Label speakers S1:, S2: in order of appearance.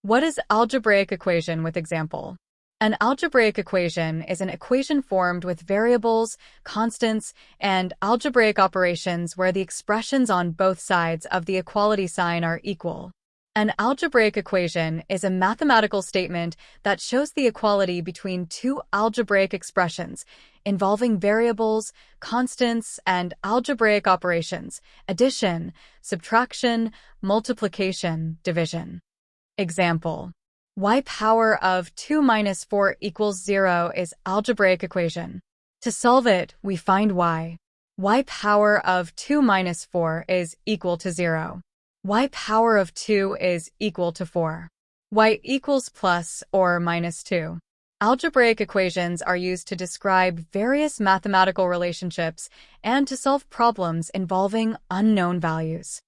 S1: What is algebraic equation with example? An algebraic equation is an equation formed with variables, constants, and algebraic operations where the expressions on both sides of the equality sign are equal. An algebraic equation is a mathematical statement that shows the equality between two algebraic expressions involving variables, constants, and algebraic operations: addition, subtraction, multiplication, division. Example: y power of 2 minus 4 equals 0 is algebraic equation. To solve it, we find y power of 2 minus 4 is equal to 0. Y power of 2 is equal to 4. Y equals plus or minus 2. Algebraic equations are used to describe various mathematical relationships and to solve problems involving unknown values.